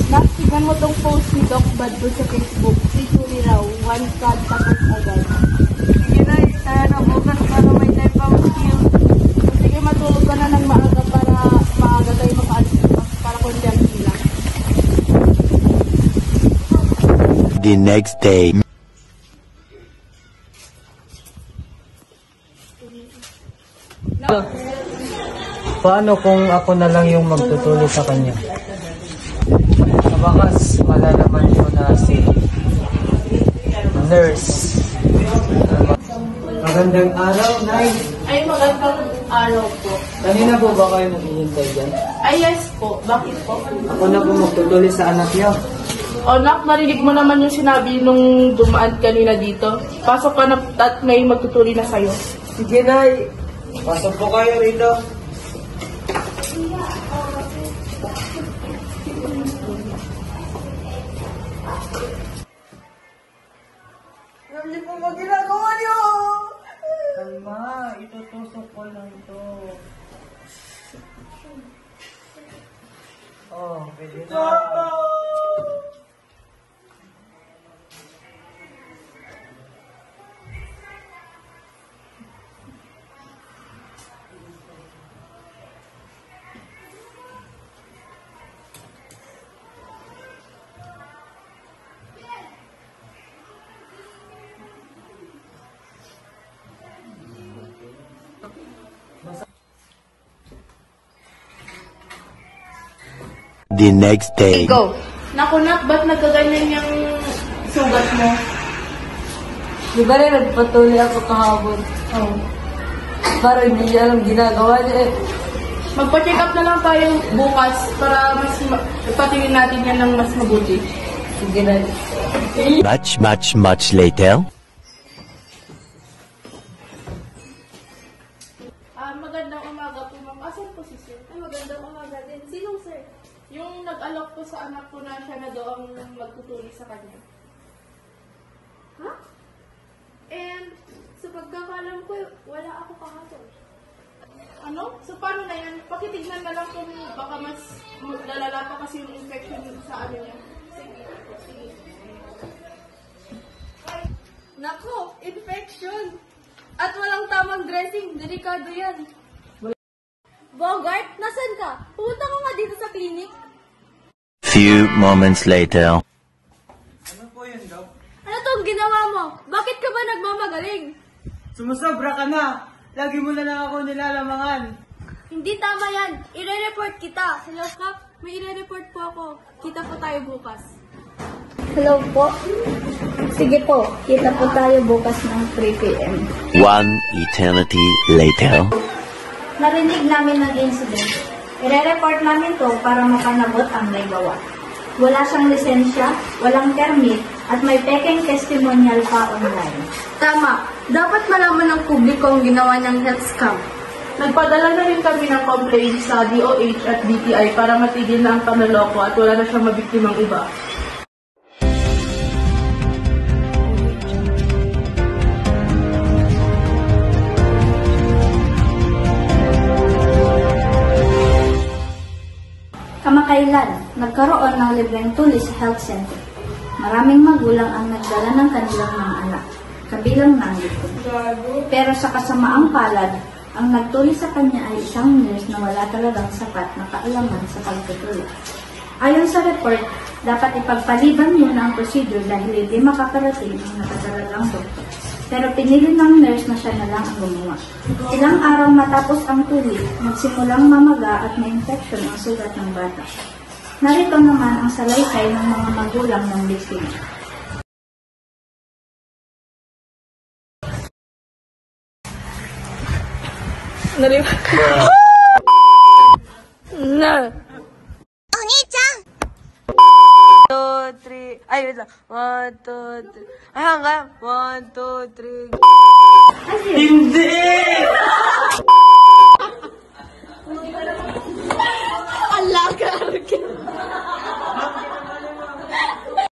Tignan mo tong post ni Doc Bad doon sa Facebook. Si Julie raw, one card tapos agad. Sige na, kaya na bukas para may time pa mag-heal. Sige, matulog ka na ng maaga para maaga tayo makaalis para konti lang. The next day. Paano kung ako na lang yung magtutulong sa kanya? Bakas malalaman ko na si nurse. Magandang araw, Nay. Ay, magandang araw po. Kanina po ba kayo naghihintay dyan? Ay, yes po. Bakit po? Ako na po magtutuloy sa anak niyo. O, Nak, narinig mo naman yung sinabi nung dumaan kanina dito. Pasok ka na at may magtutuli na sa'yo. Sige, Nay. Pasok po kayo rito. Hindi po ba ginagawa niyo? Kalma, itutusok ko lang ito. Oh, pwede na. The next day. Go. Naku, Nak, ba't nagkaganyan yung sugat mo? Di ba rin nagpatuloy ako kahapon? Oh. Parang hindi niya alam ginagawa niya eh. Magpa-check up na lang tayo bukas para mas ipatingin natin yan ng mas mabuti. Sige na. Much later. Magandang umaga po, ma'am. Asan po si sir? Ay, magandang umaga din. Sinong sir? Yung nag-alok po sa anak ko na siya na daw ang magtutuli sa kanya. Ha? And sa pagkakalam ko, wala ako kahapon. Ano? So paano na yan? Pakitignan na lang kung baka mas lalala pa kasi yung infection sa ano niya. Sige. Sige. Nako, infection! At walang tamang dressing, delikado yan. Bogart, nasan ka? Pumunta ka nga dito sa clinic. Few moments later. Ano po yun, Doc? Ano tong ginawa mo? Bakit ka ba nagmamagaling? Sumusobra ka na! Lagi mo na lang ako nilalamangan. Hindi tama yan. Ire-report kita. Hello, Kap. May ire-report po ako. Kita po tayo bukas. Hello po. Sige po, kita po tayo bukas ng 3 p.m. One eternity later. Narinig namin ng incident. Ire-report namin to para mapanabot ang may gawa. Wala siyang lisensya, walang permit, at may peking testimonial pa online. Tama. Dapat malaman ng publiko ang ginawa niyang health scam. Nagpadala na rin kami ng complaint sa DOH at DTI para matigil na ang panloloko at wala na siyang mabiktimang iba. Kamakailan, nagkaroon ng libreng tuli sa health center. Maraming magulang ang nagdala ng kanilang mga anak, kabilang ng likod. Pero sa kasamaang palad, ang nagtuli sa kanya ay isang nurse na wala talagang sapat na kaalaman sa pagtutuli. Ayon sa report, dapat ipagpaliban muna ang procedure dahil hindi makakarating ang nakataralang doktor. Pero pinili ng nurse na siya na lang ang gumawa. Ilang araw matapos ang tuli, nagsimulang mamaga at may infection ang sugat ng bata. Narito naman ang salaysay ng mga magulang ng biktima. No. Oni-chan! 1, 2, 3. Ay, wait lang. 1, 2, 3. Ay, hanggang. 1, 2, 3. Hindi!